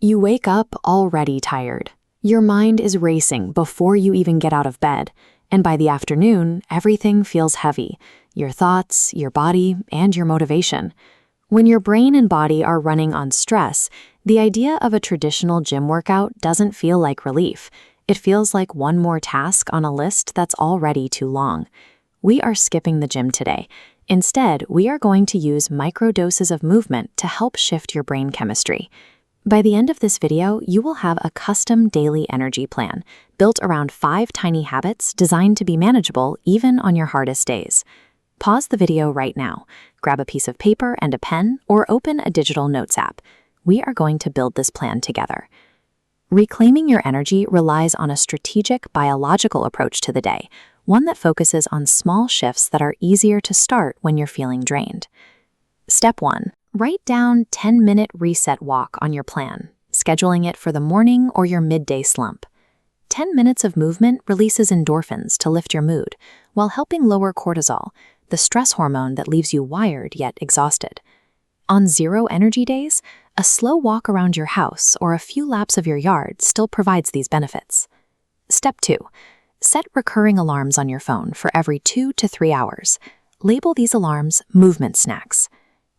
You wake up already tired. Your mind is racing before you even get out of bed, and by the afternoon, everything feels heavy: your thoughts, your body, and your motivation. When your brain and body are running on stress, the idea of a traditional gym workout doesn't feel like relief. It feels like one more task on a list that's already too long. We are skipping the gym today. Instead, we are going to use microdoses of movement to help shift your brain chemistry. By the end of this video, you will have a custom daily energy plan built around 5 tiny habits designed to be manageable even on your hardest days. Pause the video right now, grab a piece of paper and a pen, or open a digital notes app. We are going to build this plan together. Reclaiming your energy relies on a strategic biological approach to the day, one that focuses on small shifts that are easier to start when you're feeling drained. Step 1. Write down 10-minute reset walk on your plan, scheduling it for the morning or your midday slump. 10 minutes of movement releases endorphins to lift your mood, while helping lower cortisol, the stress hormone that leaves you wired yet exhausted. On zero energy days, a slow walk around your house or a few laps of your yard still provides these benefits. Step 2. Set recurring alarms on your phone for every 2 to 3 hours. Label these alarms movement snacks.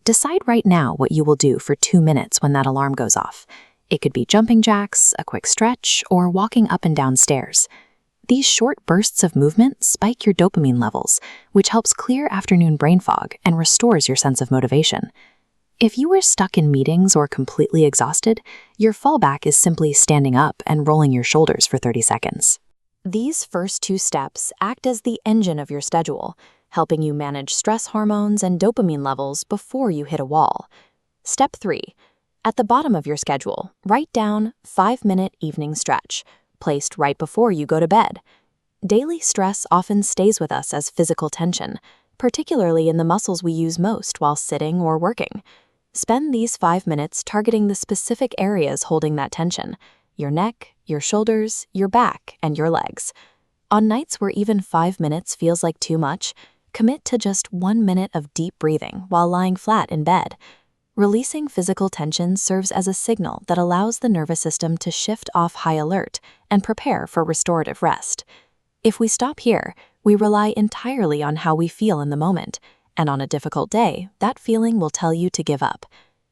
Decide right now what you will do for 2 minutes when that alarm goes off. It could be jumping jacks, a quick stretch, or walking up and down stairs. These short bursts of movement spike your dopamine levels, which helps clear afternoon brain fog and restores your sense of motivation. If you are stuck in meetings or completely exhausted, your fallback is simply standing up and rolling your shoulders for 30 seconds. These first 2 steps act as the engine of your schedule, helping you manage stress hormones and dopamine levels before you hit a wall. Step 3. At the bottom of your schedule, write down 5-minute evening stretch, placed right before you go to bed. Daily stress often stays with us as physical tension, particularly in the muscles we use most while sitting or working. Spend these 5 minutes targeting the specific areas holding that tension: your neck, your shoulders, your back, and your legs. On nights where even 5 minutes feels like too much, commit to just 1 minute of deep breathing while lying flat in bed. Releasing physical tension serves as a signal that allows the nervous system to shift off high alert and prepare for restorative rest. If we stop here, we rely entirely on how we feel in the moment, and on a difficult day, that feeling will tell you to give up.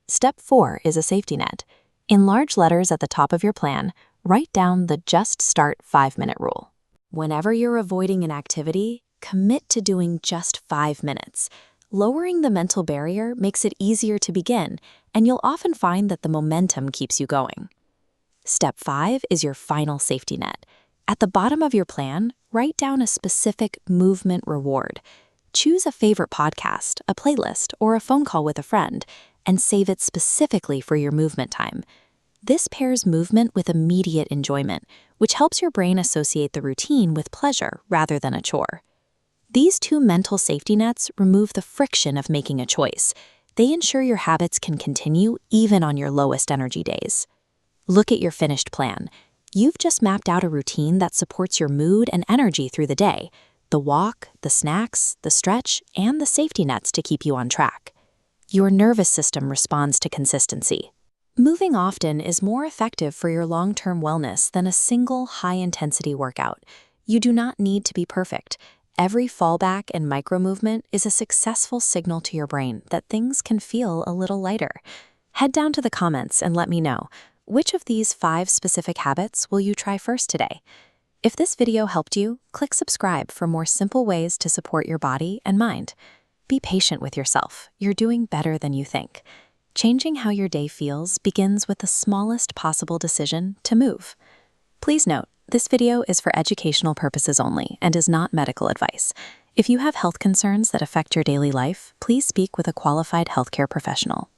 Step 4 is a safety net. In large letters at the top of your plan, write down the Just Start 5-minute rule. Whenever you're avoiding an activity, commit to doing just 5 minutes. Lowering the mental barrier makes it easier to begin, and you'll often find that the momentum keeps you going. Step 5 is your final safety net. At the bottom of your plan, write down a specific movement reward. Choose a favorite podcast, a playlist, or a phone call with a friend, and save it specifically for your movement time. This pairs movement with immediate enjoyment, which helps your brain associate the routine with pleasure rather than a chore. These 2 mental safety nets remove the friction of making a choice. They ensure your habits can continue even on your lowest energy days. Look at your finished plan. You've just mapped out a routine that supports your mood and energy through the day: the walk, the snacks, the stretch, and the safety nets to keep you on track. Your nervous system responds to consistency. Moving often is more effective for your long-term wellness than a single high-intensity workout. You do not need to be perfect. Every fallback and micro-movement is a successful signal to your brain that things can feel a little lighter. Head down to the comments and let me know, which of these 5 specific habits will you try first today? If this video helped you, click subscribe for more simple ways to support your body and mind. Be patient with yourself. You're doing better than you think. Changing how your day feels begins with the smallest possible decision to move. Please note, this video is for educational purposes only and is not medical advice. If you have health concerns that affect your daily life, please speak with a qualified healthcare professional.